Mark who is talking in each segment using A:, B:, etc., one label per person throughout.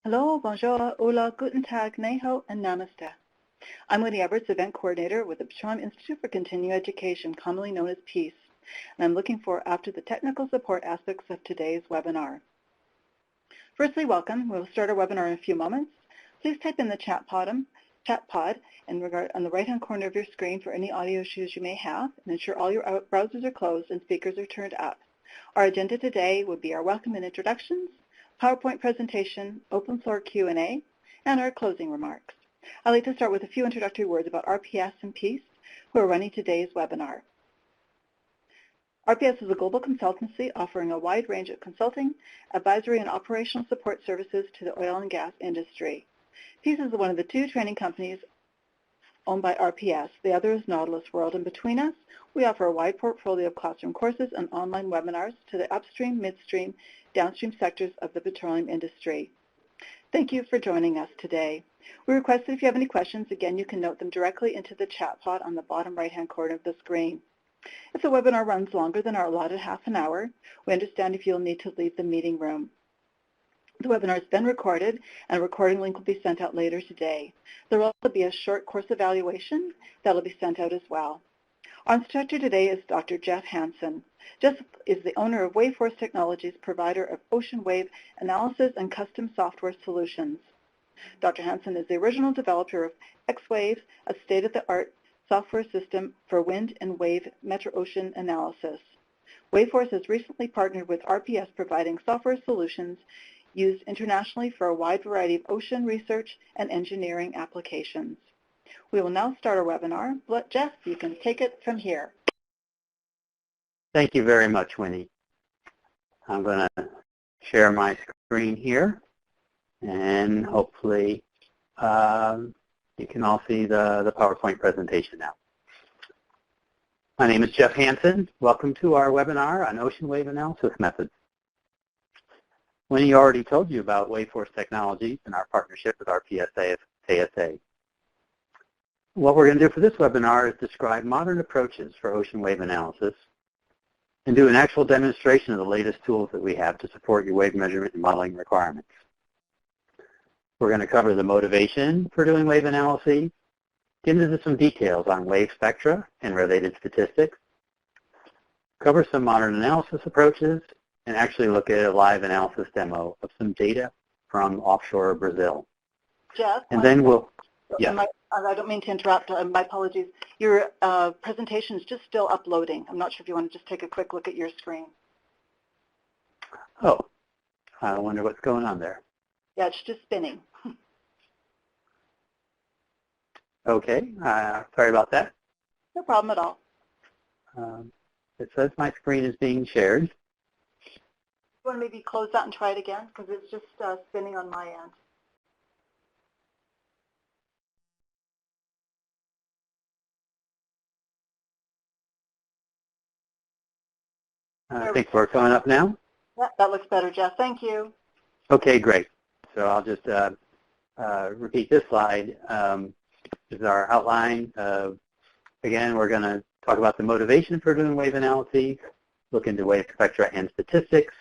A: Hello, bonjour, hola, guten tag, neho, and namaste. I'm Winnie Everts, Event Coordinator with the Petroleum Institute for Continuing Education, commonly known as PEACE, and I'm looking after the technical support aspects of today's webinar. Firstly, welcome. We'll start our webinar in a few moments. Please type in the chat pod on the right-hand corner of your screen for any audio issues you may have, and ensure all your browsers are closed and speakers are turned up. Our agenda today would be our welcome and introductions, PowerPoint presentation, open floor Q&A, and our closing remarks. I'd like to start with a few introductory words about RPS and PEACE, who are running today's webinar. RPS is a global consultancy offering a wide range of consulting, advisory, and operational support services to the oil and gas industry. PEACE is one of the two training companies owned by RPS. The other is Nautilus World, and between us, we offer a wide portfolio of classroom courses and online webinars to the upstream, midstream, downstream sectors of the petroleum industry. Thank you for joining us today. We request that if you have any questions, again, you can note them directly into the chat pod on the bottom right-hand corner of the screen. If the webinar runs longer than our allotted half an hour, we understand if you'll need to leave the meeting room. The webinar has been recorded, and a recording link will be sent out later today. There will also be a short course evaluation that will be sent out as well. Our instructor today is Dr. Jeff Hansen. Jeff is the owner of WaveForce Technologies, provider of ocean wave analysis and custom software solutions. Dr. Hansen is the original developer of X-Wave, a state-of-the-art software system for wind and wave Metocean analysis. WaveForce has recently partnered with RPS, providing software solutions used internationally for a wide variety of ocean research and engineering applications. We will now start our webinar. Jeff, you can take it from here.
B: Thank you very much, Winnie. I'm going to share my screen here, and hopefully you can all see the PowerPoint presentation now. My name is Jeff Hansen. Welcome to our webinar on ocean wave analysis methods. Winnie already told you about WaveForce Technologies and our partnership with RPS ASA. What we're going to do for this webinar is describe modern approaches for ocean wave analysis and do an actual demonstration of the latest tools that we have to support your wave measurement and modeling requirements. We're going to cover the motivation for doing wave analysis, get into some details on wave spectra and related statistics, cover some modern analysis approaches, and actually look at a live analysis demo of some data from offshore Brazil.
A: Jeff,
B: and then we'll,
A: yeah. I don't mean to interrupt. My apologies. Your presentation is just still uploading. I'm not sure if you want to just take a quick look at your screen.
B: Oh, I wonder what's going on there.
A: Yeah, it's just spinning.
B: Okay, sorry about that.
A: No problem at all.
B: It says my screen is being shared.
A: You want to maybe close that and try it again, because it's just spinning on my end.
B: I think we're coming up now.
A: Yeah, that looks better, Jeff. Thank you.
B: Okay, great. So I'll just repeat this slide. This is our outline. Again, we're going to talk about the motivation for doing wave analyses, look into wave spectra and statistics,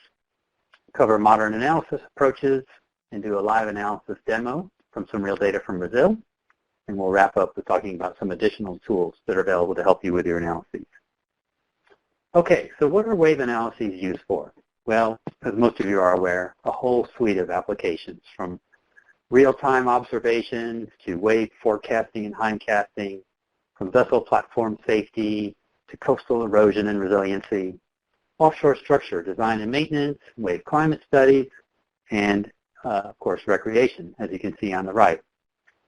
B: cover modern analysis approaches, and do a live analysis demo from some real data from Brazil. And we'll wrap up with talking about some additional tools that are available to help you with your analyses. Okay, so what are wave analyses used for? Well, as most of you are aware, a whole suite of applications, from real-time observations to wave forecasting and hindcasting, from vessel platform safety to coastal erosion and resiliency, offshore structure design and maintenance, wave climate studies, and of course recreation, as you can see on the right.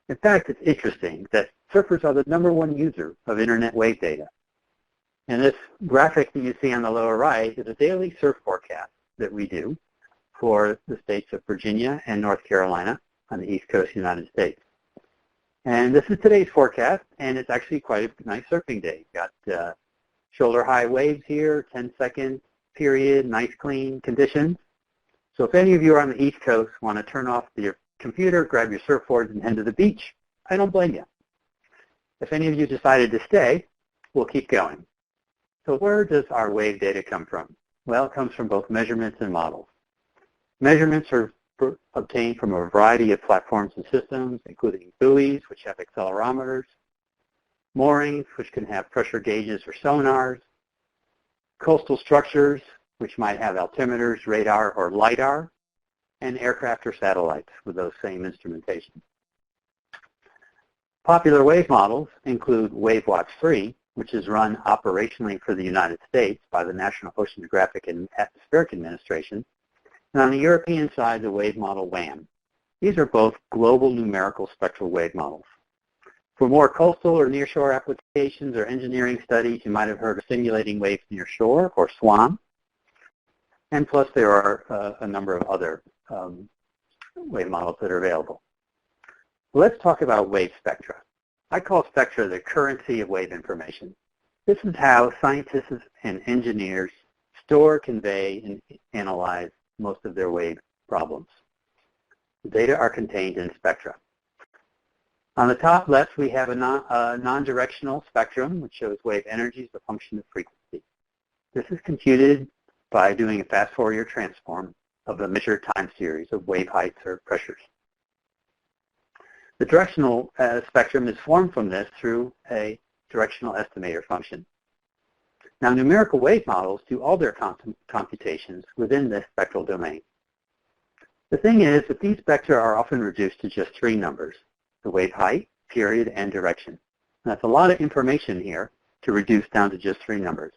B: In fact, it's interesting that surfers are the #1 user of internet wave data. And this graphic that you see on the lower right is a daily surf forecast that we do for the states of Virginia and North Carolina on the East Coast of the United States. And this is today's forecast, and it's actually quite a nice surfing day. Got shoulder-high waves here, 10-second period, nice clean conditions. So if any of you are on the East Coast want to turn off your computer, grab your surfboards, and head to the beach, I don't blame you. If any of you decided to stay, we'll keep going. So where does our wave data come from? Well, it comes from both measurements and models. Measurements are obtained from a variety of platforms and systems, including buoys, which have accelerometers, moorings, which can have pressure gauges or sonars, coastal structures, which might have altimeters, radar, or LIDAR, and aircraft or satellites with those same instrumentation. Popular wave models include WaveWatch 3, which is run operationally for the United States by the National Oceanographic and Atmospheric Administration, and on the European side, the wave model WAM. These are both global numerical spectral wave models. For more coastal or nearshore applications or engineering studies, you might have heard of simulating waves near shore, or SWAM. And plus, there are a number of other wave models that are available. Let's talk about wave spectra. I call spectra the currency of wave information. This is how scientists and engineers store, convey, and analyze most of their wave problems. The data are contained in spectra. On the top left, we have a non-directional spectrum, which shows wave energy as a function of frequency. This is computed by doing a fast Fourier transform of the measured time series of wave heights or pressures. The directional spectrum is formed from this through a directional estimator function. Now, numerical wave models do all their computations within this spectral domain. The thing is that these spectra are often reduced to just three numbers: the wave height, period, and direction. And that's a lot of information here to reduce down to just three numbers.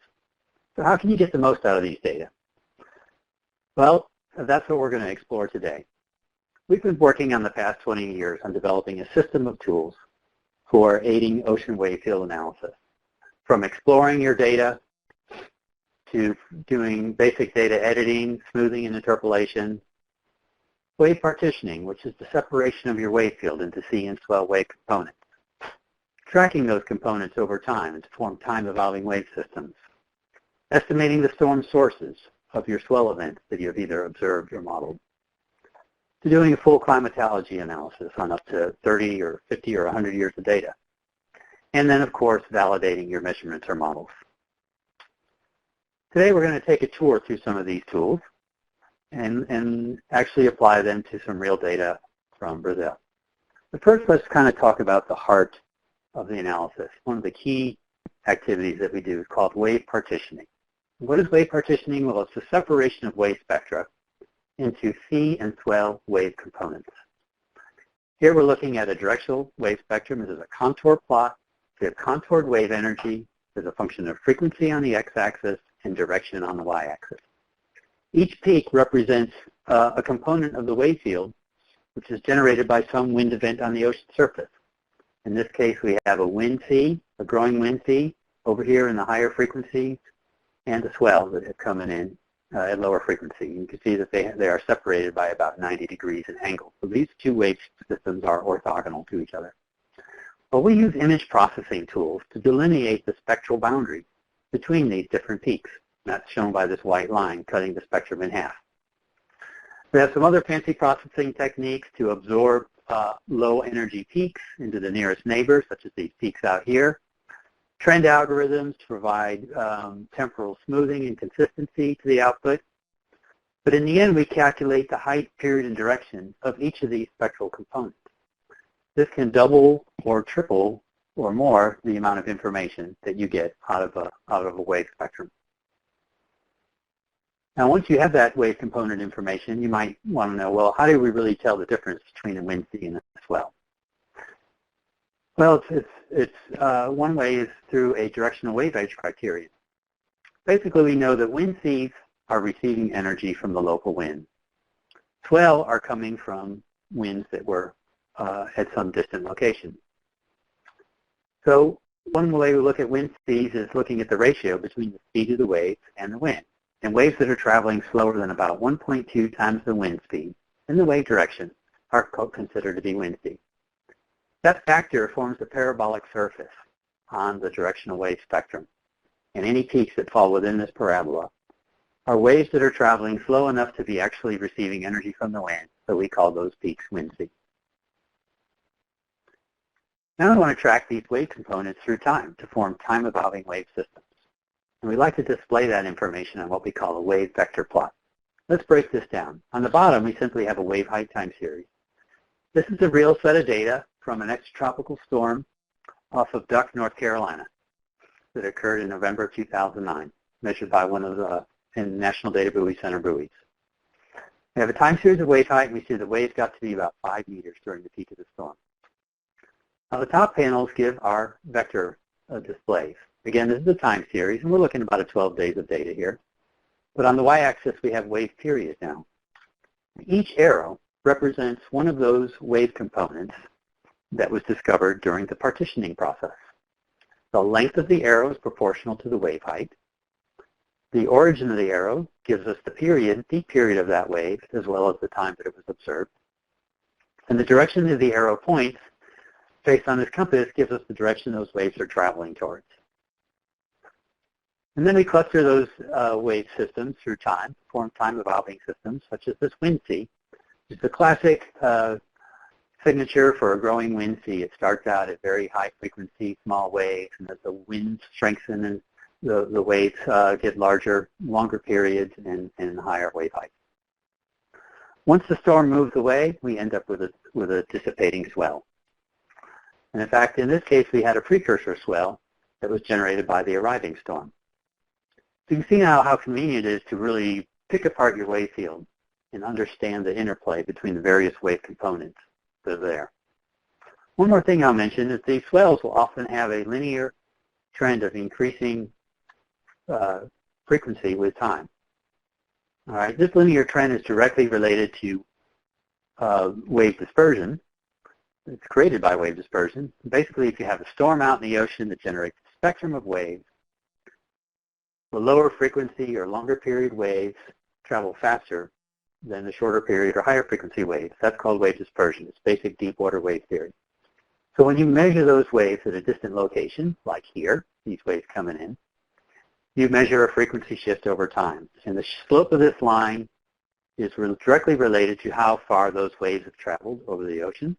B: So how can you get the most out of these data? Well, that's what we're going to explore today. We've been working on the past 20 years on developing a system of tools for aiding ocean wave field analysis. From exploring your data to doing basic data editing, smoothing, and interpolation, wave partitioning, which is the separation of your wave field into sea and swell wave components, tracking those components over time to form time-evolving wave systems, estimating the storm sources of your swell events that you have either observed or modeled, to doing a full climatology analysis on up to 30 or 50 or 100 years of data, and then, of course, validating your measurements or models. Today, we're going to take a tour through some of these tools and actually apply them to some real data from Brazil. But first, let's kind of talk about the heart of the analysis. One of the key activities that we do is called wave partitioning. What is wave partitioning? Well, it's the separation of wave spectra into sea and swell wave components. Here we're looking at a directional wave spectrum. This is a contour plot. We have contoured wave energy as a function of frequency on the x-axis and direction on the y-axis. Each peak represents a component of the wave field, which is generated by some wind event on the ocean surface. In this case, we have a wind sea, a growing wind sea, over here in the higher frequency, and a swell that is coming in at lower frequency. You can see that they are separated by about 90 degrees in angle. So these two wave systems are orthogonal to each other. Well, we use image processing tools to delineate the spectral boundary between these different peaks. That's shown by this white line cutting the spectrum in half. We have some other fancy processing techniques to absorb low energy peaks into the nearest neighbors, such as these peaks out here. Trend algorithms to provide temporal smoothing and consistency to the output. But in the end, we calculate the height, period, and direction of each of these spectral components. This can double or triple or more the amount of information that you get out of a wave spectrum. Now, once you have that wave component information, you might want to know, well, how do we really tell the difference between a wind sea and a swell? Well, one way is through a directional wave edge criterion. Basically, we know that wind seas are receiving energy from the local wind. Swell are coming from winds that were at some distant location. So one way we look at wind speeds is looking at the ratio between the speed of the waves and the wind. And waves that are traveling slower than about 1.2 times the wind speed in the wave direction are considered to be wind speed. That factor forms a parabolic surface on the directional wave spectrum. And any peaks that fall within this parabola are waves that are traveling slow enough to be actually receiving energy from the wind, so we call those peaks wind speed. Now we want to track these wave components through time to form time-evolving wave systems. And we like to display that information on what we call a wave vector plot. Let's break this down. On the bottom, we simply have a wave height time series. This is a real set of data from an extratropical storm off of Duck, North Carolina that occurred in November of 2009, measured by one of the National Data Buoy Center buoys. We have a time series of wave height, and we see the waves got to be about 5 meters during the peak of the storm. Now, the top panels give our vector displays. Again, this is a time series, and we're looking at about 12 days of data here. But on the y-axis, we have wave period now. Each arrow represents one of those wave components that was discovered during the partitioning process. The length of the arrow is proportional to the wave height. The origin of the arrow gives us the period, peak period of that wave, as well as the time that it was observed. And the direction of the arrow points, based on this compass, gives us the direction those waves are traveling towards. And then we cluster those wave systems through time, form time-evolving systems, such as this wind sea. It's a classic signature for a growing wind sea. It starts out at very high frequency, small waves, and as the winds strengthen and the waves get larger, longer periods, and higher wave height. Once the storm moves away, we end up with a dissipating swell. And in fact, in this case, we had a precursor swell that was generated by the arriving storm. So you can see now how convenient it is to really pick apart your wave field and understand the interplay between the various wave components that are there. One more thing I'll mention is these swells will often have a linear trend of increasing frequency with time. All right, this linear trend is directly related to wave dispersion. It's created by wave dispersion. Basically, if you have a storm out in the ocean that generates a spectrum of waves, the lower frequency or longer period waves travel faster than the shorter period or higher frequency waves. That's called wave dispersion. It's basic deep water wave theory. So when you measure those waves at a distant location, like here, these waves coming in, you measure a frequency shift over time. And the slope of this line is directly related to how far those waves have traveled over the ocean.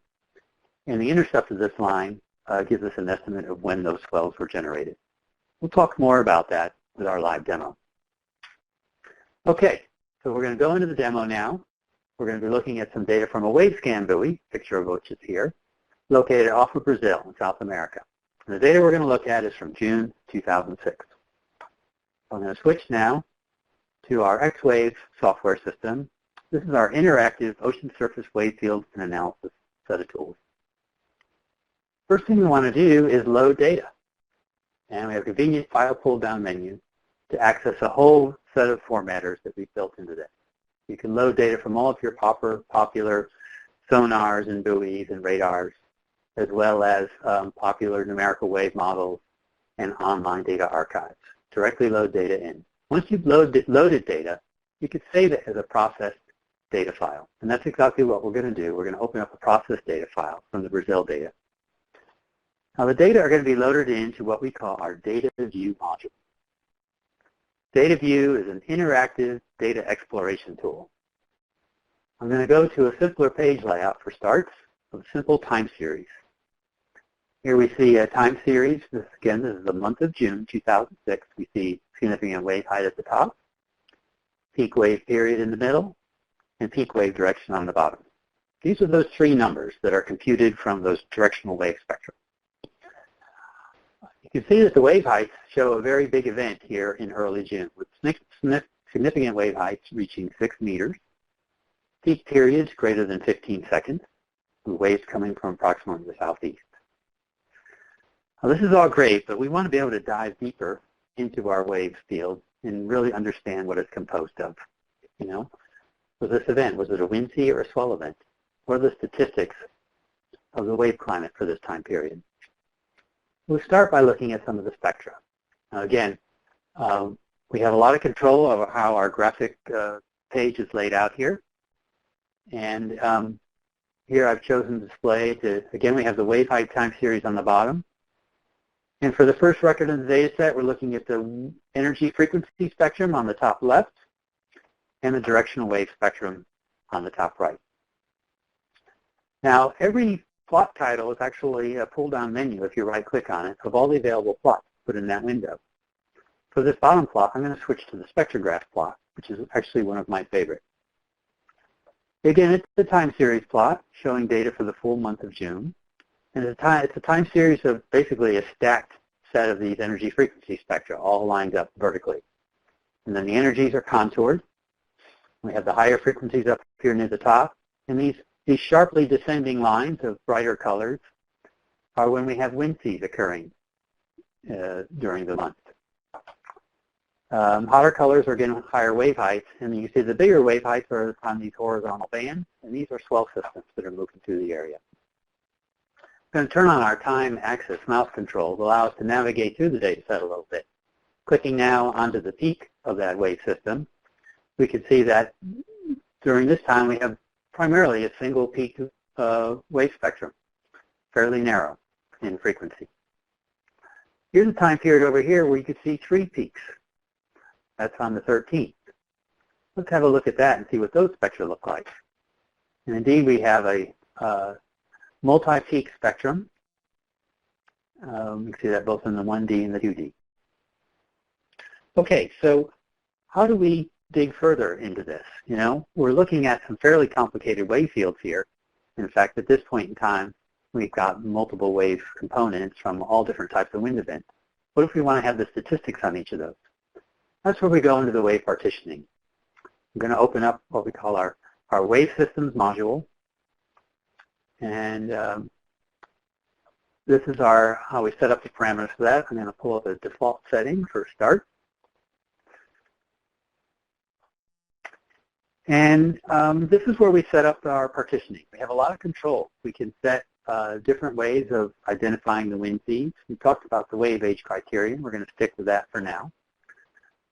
B: And the intercept of this line gives us an estimate of when those swells were generated. We'll talk more about that with our live demo. Okay, so we're going to go into the demo now. We're going to be looking at some data from a wave scan buoy, picture of which is here, located off of Brazil in South America. And the data we're going to look at is from June 2006. I'm going to switch now to our X-Wave software system. This is our interactive ocean surface wave field and analysis set of tools. First thing we want to do is load data. And we have a convenient file pull-down menu to access a whole set of formatters that we've built into this. You can load data from all of your popular sonars and buoys and radars, as well as popular numerical wave models and online data archives. Directly load data in. Once you've loaded data, you can save it as a processed data file. And that's exactly what we're going to do. We're going to open up a processed data file from the Brazil data. Now the data are going to be loaded into what we call our Data View module. Data View is an interactive data exploration tool. I'm going to go to a simpler page layout for starts of a simple time series. Here we see a time series. This is the month of June 2006. We see significant wave height at the top, peak wave period in the middle, and peak wave direction on the bottom. These are those three numbers that are computed from those directional wave spectra. You can see that the wave heights show a very big event here in early June, with significant wave heights reaching 6 meters, peak periods greater than 15 seconds, with waves coming from approximately the southeast. Now, this is all great, but we want to be able to dive deeper into our wave field and really understand what it's composed of. You know, was this event, was it a wind sea or a swell event? What are the statistics of the wave climate for this time period? We'll start by looking at some of the spectra. Now, again, we have a lot of control over how our graphic page is laid out here. And here I've chosen to display again, we have the wave height time series on the bottom. And for the first record in the data set, we're looking at the energy frequency spectrum on the top left and the directional wave spectrum on the top right. Now, every plot title is actually a pull-down menu, if you right-click on it, of all the available plots put in that window. For this bottom plot, I'm going to switch to the spectrograph plot. which is actually one of my favorites. Again, it's a time series plot showing data for the full month of June. And it's a time series of basically a stacked set of these energy frequency spectra all lined up vertically. And then the energies are contoured. We have the higher frequencies up here near the top. And these sharply descending lines of brighter colors are when we have wind seas occurring during the month. Hotter colors are getting higher wave heights, and you see the bigger wave heights are on these horizontal bands, and these are swell systems that are moving through the area. I'm going to turn on our time axis mouse control to allow us to navigate through the data set a little bit. Clicking now onto the peak of that wave system, we can see that during this time we have primarily a single peak wave spectrum, fairly narrow in frequency. Here's a time period over here where you can see 3 peaks. That's on the 13th. Let's have a look at that and see what those spectra look like. And indeed, we have a multi-peak spectrum. You can see that both in the 1D and the 2D. Okay, so how do we dig further into this? You know, we're looking at some fairly complicated wave fields here. In fact, at this point in time, we've got multiple wave components from all different types of wind events. What if we want to have the statistics on each of those? That's where we go into the wave partitioning. I'm going to open up what we call our wave systems module. And this is how we set up the parameters for that. I'm going to pull up a default setting for start. And this is where we set up our partitioning. We have a lot of control. We can set different ways of identifying the wind speeds. We talked about the wave age criterion. We're going to stick with that for now.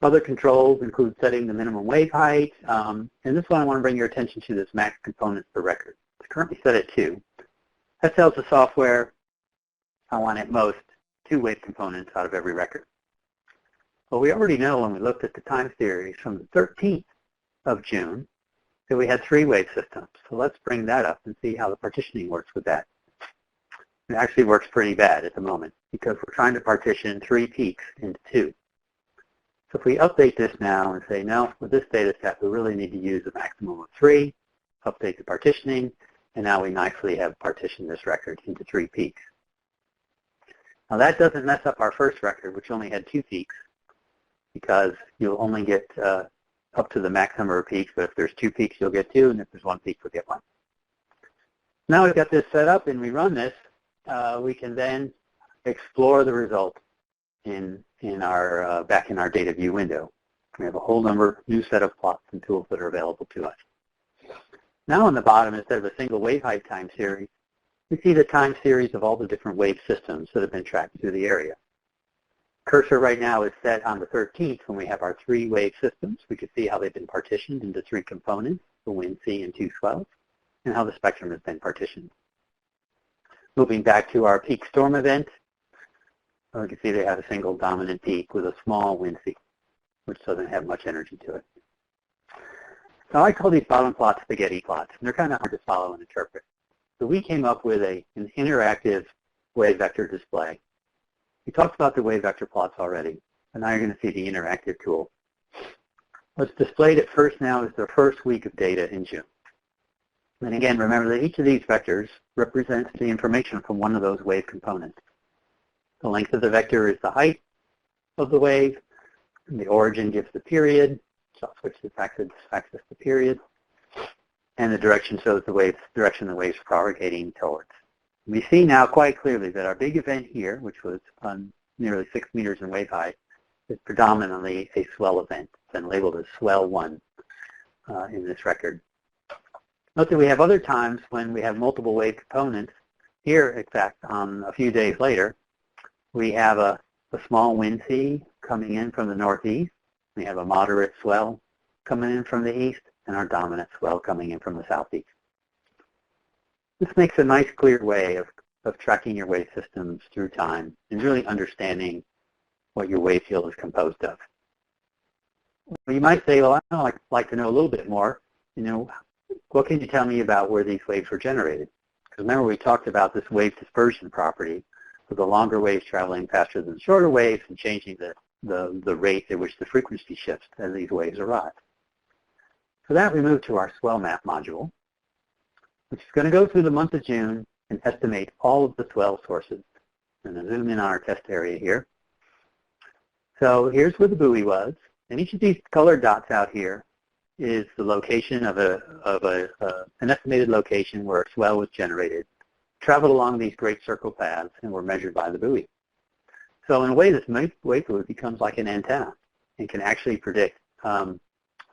B: Other controls include setting the minimum wave height. And this one I want to bring your attention to this max components per record. It's currently set at 2. That tells the software I want at most 2 wave components out of every record. Well, we already know when we looked at the time series from the 13th of June that we had 3 wave systems. So let's bring that up and see how the partitioning works with that. It actually works pretty bad at the moment because we're trying to partition 3 peaks into 2. So if we update this now and say, no, with this data set, we really need to use a maximum of 3, update the partitioning, and now we nicely have partitioned this record into 3 peaks. Now that doesn't mess up our first record, which only had 2 peaks, because you'll only get up to the max number of peaks, but if there's 2 peaks, you'll get 2, and if there's 1 peak, you'll get 1. Now we've got this set up and we run this, we can then explore the results back in our data view window. We have a whole new set of plots and tools that are available to us. Now on the bottom, instead of a single wave height time series, we see the time series of all the different wave systems that have been tracked through the area. Cursor right now is set on the 13th when we have our 3 wave systems. We can see how they've been partitioned into 3 components, the wind, sea, and 2 swells, and how the spectrum has been partitioned. Moving back to our peak storm event, we can see they have a single dominant peak with a small wind sea, which doesn't have much energy to it. Now I call these bottom plots spaghetti plots, and they're kind of hard to follow and interpret. So we came up with an interactive wave vector display. We talked about the wave vector plots already, and now you're going to see the interactive tool. What's displayed at first now is the first week of data in June. And again, remember that each of these vectors represents the information from one of those wave components. The length of the vector is the height of the wave, and the origin gives the period, so I'll switch this axis to period, and the direction shows the direction the wave's propagating towards. We see now quite clearly that our big event here, which was on nearly 6 meters in wave height, is predominantly a swell event. It's been labeled as swell 1 in this record. Note that we have other times when we have multiple wave components. Here, in fact, a few days later, we have a small wind sea coming in from the northeast. We have a moderate swell coming in from the east, and our dominant swell coming in from the southeast. This makes a nice, clear way of tracking your wave systems through time and really understanding what your wave field is composed of. Well, you might say, well, I'd like to know a little bit more. You know, what can you tell me about where these waves were generated? Because remember, we talked about this wave dispersion property, with the longer waves traveling faster than shorter waves and changing the rate at which the frequency shifts as these waves arrive. For that, we move to our swell map module, which is going to go through the month of June and estimate all of the swell sources. I'm going to zoom in on our test area here. So here's where the buoy was, and each of these colored dots out here is the location of an estimated location where a swell was generated, traveled along these great circle paths, and were measured by the buoy. So in a way, this wave fluid becomes like an antenna and can actually predict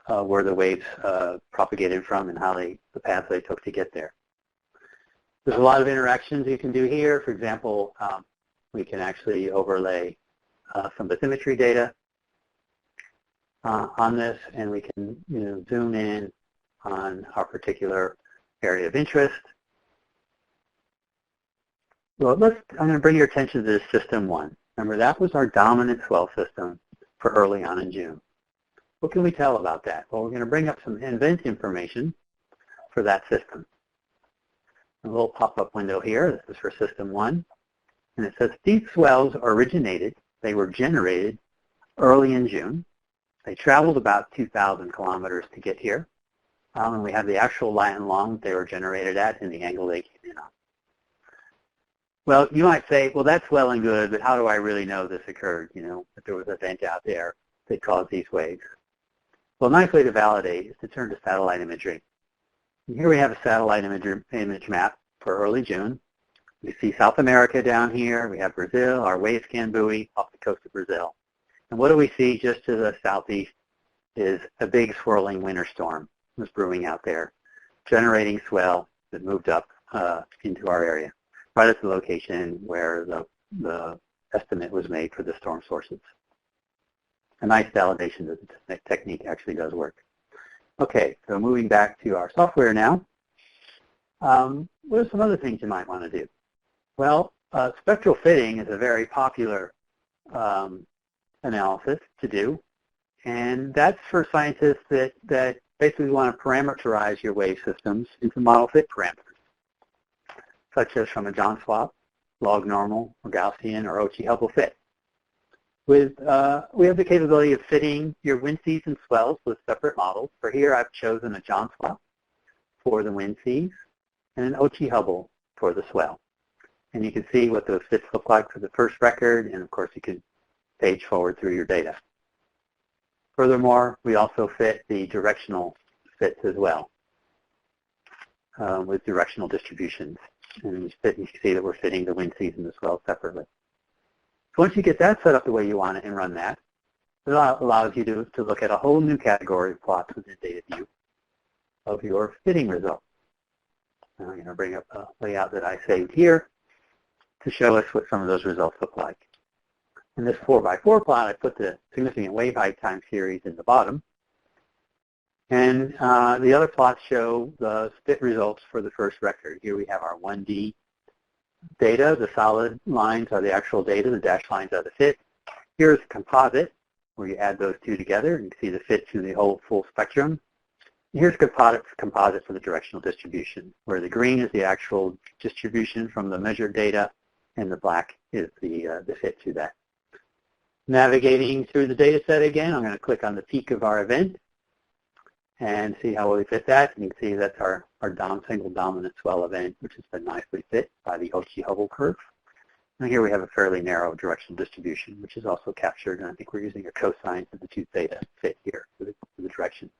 B: where the waves propagated from and how the paths they took to get there. There's a lot of interactions you can do here. For example, we can actually overlay some bathymetry data on this, and we can zoom in on our particular area of interest. Well, I'm going to bring your attention to this system 1. Remember, that was our dominant swell system for early on in June. What can we tell about that? Well, we're going to bring up some event information for that system. A little pop-up window here. This is for system 1. And it says these swells originated, they were generated early in June. They traveled about 2,000 kilometers to get here. And we have the actual lat and long they were generated at and the angle they came in on. Well, you might say, well, that's well and good, but how do I really know this occurred, that there was an event out there that caused these waves? Well, a nice way to validate is to turn to satellite imagery. And here we have a satellite image map for early June. We see South America down here. We have Brazil, our wave scan buoy off the coast of Brazil. And what do we see just to the southeast is a big swirling winter storm was brewing out there, generating swell that moved up into our area, right at the location where the estimate was made for the storm sources. A nice validation that the technique actually does work. Okay, so moving back to our software now. What are some other things you might want to do? Well, spectral fitting is a very popular analysis to do, and that's for scientists that basically want to parameterize your wave systems into model fit parameters, such as from a John Swap, log normal, or Gaussian, or Ochi-Hubble fit. We have the capability of fitting your wind seas and swells with separate models. For here, I've chosen a John Swap for the wind seas and an Ochi-Hubble for the swell. And you can see what those fits look like for the first record, and of course you can page forward through your data. Furthermore, we also fit the directional fits as well with directional distributions. And you can see that we're fitting the wind seas and the swell separately. So once you get that set up the way you want it and run that, it allows you to look at a whole new category of plots within data view of your fitting results. Now I'm going to bring up a layout that I saved here to show us what some of those results look like. In this 4x4 plot, I put the significant wave height time series in the bottom. And the other plots show the fit results for the first record. Here we have our 1D data. The solid lines are the actual data. The dashed lines are the fit. Here's composite, where you add those two together and you can see the fit through the whole full spectrum. Here's composite for the directional distribution, where the green is the actual distribution from the measured data, and the black is the fit to that. Navigating through the data set again, I'm going to click on the peak of our event and see how we fit that. And you can see that's our single dominant swell event, which has been nicely fit by the Ochi-Hubble curve. And here we have a fairly narrow directional distribution, which is also captured, and I think we're using a cosine to the two theta fit here for the direction.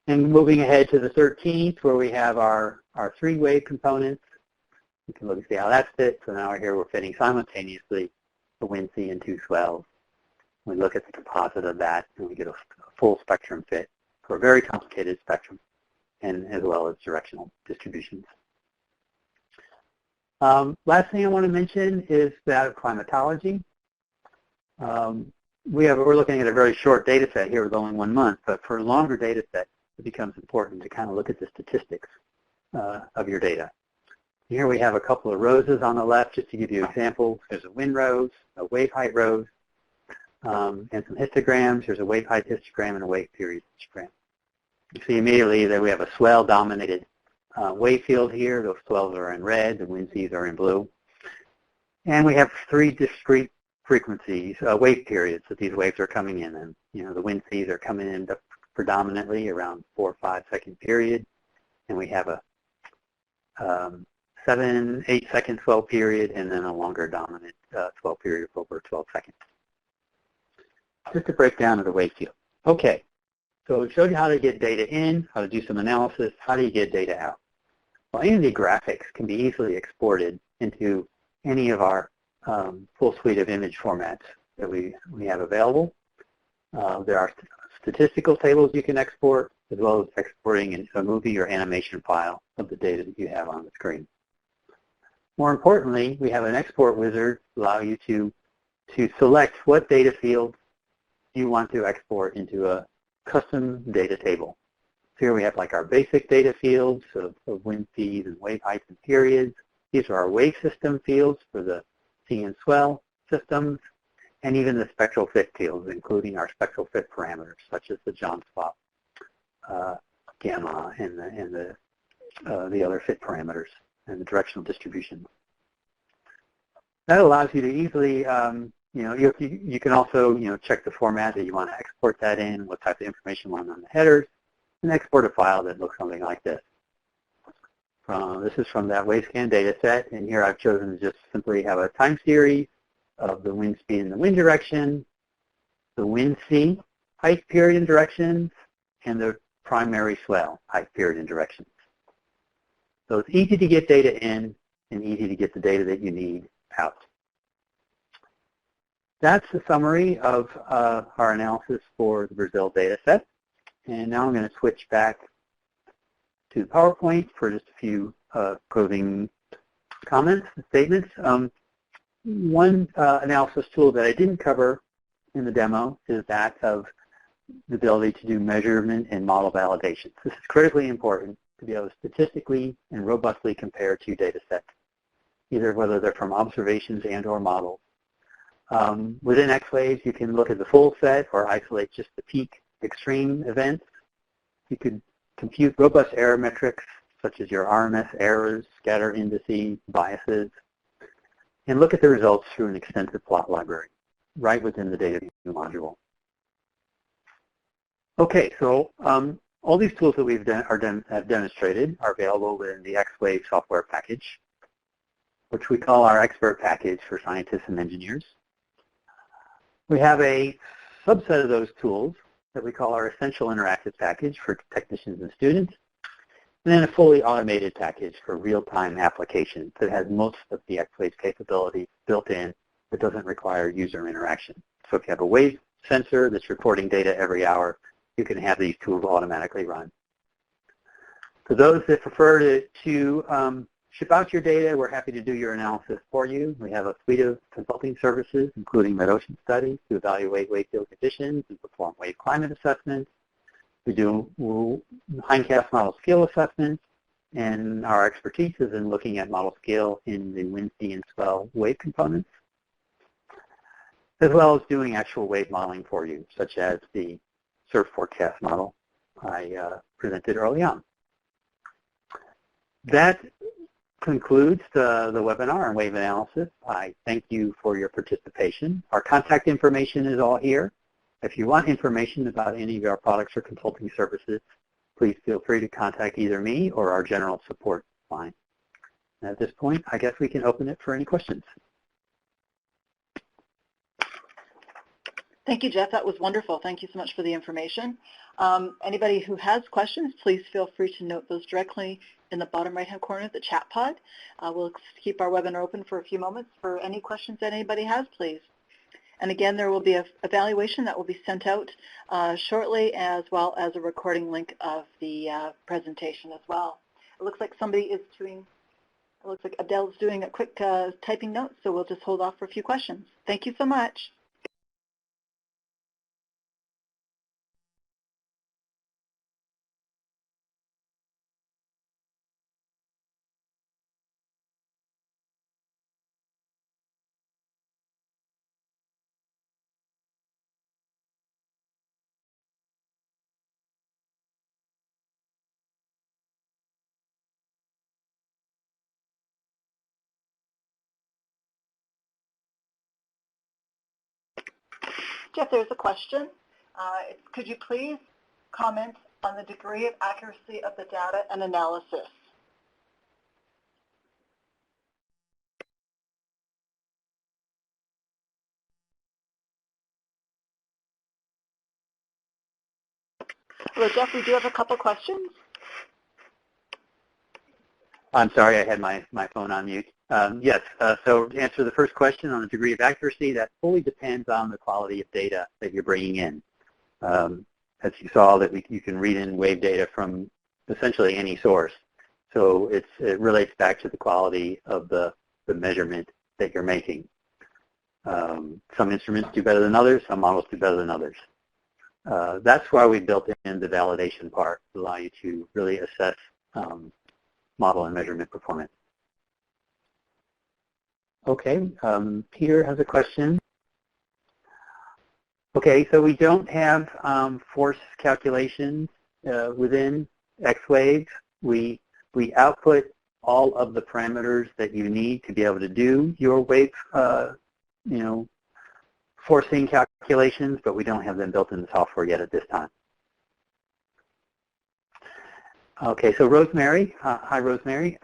B: And moving ahead to the 13th, where we have our three wave components, you can look and see how that fits. So now here we're fitting simultaneously the wind sea and two swells. We look at the composite of that, and we get a full spectrum fit for a very complicated spectrum, and as well as directional distributions. Last thing I want to mention is that of climatology. We're looking at a very short data set here with only 1 month, but for a longer data set, it becomes important to kind of look at the statistics of your data. Here we have a couple of roses on the left, just to give you examples. There's a wind rose, a wave height rose, and some histograms. There's a wave height histogram and a wave period histogram. You see immediately that we have a swell-dominated wave field here. Those swells are in red, the wind seas are in blue. And we have 3 discrete frequencies, wave periods that these waves are coming in. And the wind seas are coming in predominantly around 4 or 5 second period, and we have a 7, 8 second swell period, and then a longer dominant swell period of over 12 seconds. Just a breakdown of the wave field. Okay, so we showed you how to get data in, how to do some analysis. How do you get data out? Well, any of the graphics can be easily exported into any of our full suite of image formats that we have available. There are statistical tables you can export, as well as exporting a movie or animation file of the data that you have on the screen. More importantly, we have an export wizard to allow you to select what data fields you want to export into a custom data table. So here we have like our basic data fields of wind speeds and wave heights and periods. These are our wave system fields for the sea and swell systems, and even the spectral fit fields, including our spectral fit parameters, such as the John swap, gamma, and the other fit parameters, and the directional distribution. That allows you to easily, you can also, check the format that you want to export that in, what type of information you want on the headers, and export a file that looks something like this. This is from that WaveScan data set, and here I've chosen to just simply have a time series of the wind speed and the wind direction, the wind sea height, period, and directions, and the primary swell height, period, and directions. So it's easy to get data in and easy to get the data that you need out. That's the summary of our analysis for the Brazil data set. And now I'm going to switch back to PowerPoint for just a few closing comments and statements. One analysis tool that I didn't cover in the demo is that of the ability to do measurement and model validation. This is critically important to be able to statistically and robustly compare two data sets, either whether they're from observations and or models. Within X-Waves, you can look at the full set or isolate just the peak extreme events. You could compute robust error metrics, such as your RMS errors, scatter indices, biases, and look at the results through an extensive plot library right within the data view module. Okay, so all these tools that we've have demonstrated are available within the X-Wave software package, which we call our expert package for scientists and engineers. We have a subset of those tools that we call our essential interactive package for technicians and students, and then a fully automated package for real-time applications that has most of the X-Wave capabilities built in that doesn't require user interaction. So if you have a wave sensor that's recording data every hour, you can have these tools automatically run. For those that prefer to ship out your data, we're happy to do your analysis for you. We have a suite of consulting services, including Metocean studies to evaluate wave field conditions and perform wave climate assessments. We do hindcast model scale assessments, and our expertise is in looking at model scale in the wind, sea, and swell wave components, as well as doing actual wave modeling for you, such as the surf forecast model I presented early on. That concludes the webinar on wave analysis. I thank you for your participation. Our contact information is all here. If you want information about any of our products or consulting services, please feel free to contact either me or our general support line. And at this point, I guess we can open it for any questions.
A: Thank you, Jeff. That was wonderful. Thank you so much for the information. Anybody who has questions, please feel free to note those directly in the bottom right-hand corner of the chat pod. We'll keep our webinar open for a few moments for any questions that anybody has, please. And again, there will be an evaluation that will be sent out shortly, as well as a recording link of the presentation as well. It looks like somebody is doing, it looks like Adele's doing a quick typing note, so we'll just hold off for a few questions. Thank you so much. Jeff, there's a question. Could you please comments on the degree of accuracy of the data and analysis. Hello, Jeff, we do have a couple questions.
B: I'm sorry, I had my phone on mute. Yes, so to answer the first question on the degree of accuracy, that fully depends on the quality of data that you're bringing in. As you saw, that you can read in wave data from essentially any source. So it relates back to the quality of the measurement that you're making. Some instruments do better than others, some models do better than others. That's why we built in the validation part to allow you to really assess model and measurement performance. Okay, Peter has a question. Okay, so we don't have force calculations within X-Wave. We output all of the parameters that you need to be able to do your wave, forcing calculations, but we don't have them built in the software yet at this time. Okay, so Rosemary, hi Rosemary.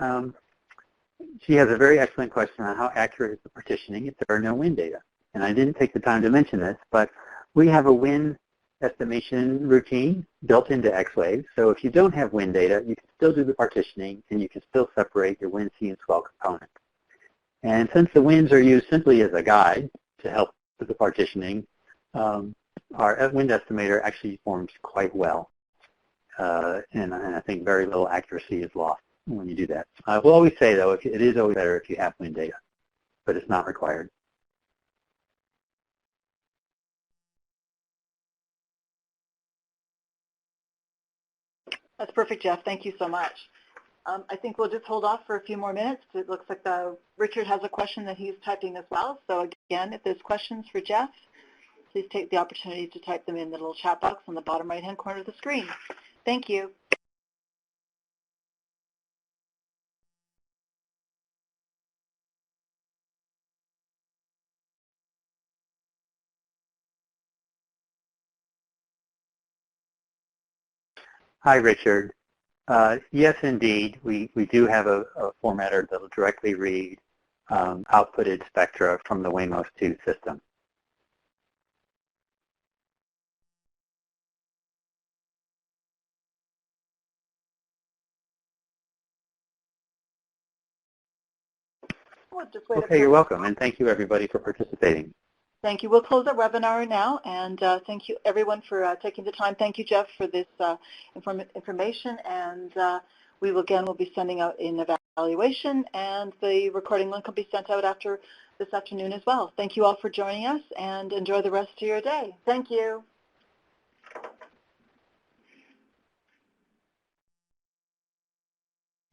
B: She has a very excellent question on how accurate is the partitioning if there are no wind data. And I didn't take the time to mention this, but we have a wind estimation routine built into X-Wave. So if you don't have wind data, you can still do the partitioning and you can still separate your wind, sea, and swell components. And since the winds are used simply as a guide to help with the partitioning, our wind estimator actually performs quite well. And I think very little accuracy is lost when you do that. We'll always say, though, it is always better if you have wind data, but it's not required.
A: That's perfect, Jeff. Thank you so much. I think we'll just hold off for a few more minutes. It looks like Richard has a question that he's typing as well. So again, if there's questions for Jeff, please take the opportunity to type them in the little chat box on the bottom right-hand corner of the screen. Thank you.
B: Hi, Richard. Yes, indeed. We do have a formatter that will directly read outputted spectra from the Wamos 2 system.
A: We'll just wait
B: Okay, you're welcome, and thank you everybody for participating.
A: Thank you. We'll close our webinar now, and thank you everyone for taking the time. Thank you, Jeff, for this information, and we will be sending out an evaluation, and the recording link will be sent out after this afternoon as well. Thank you all for joining us, and enjoy the rest of your day. Thank you.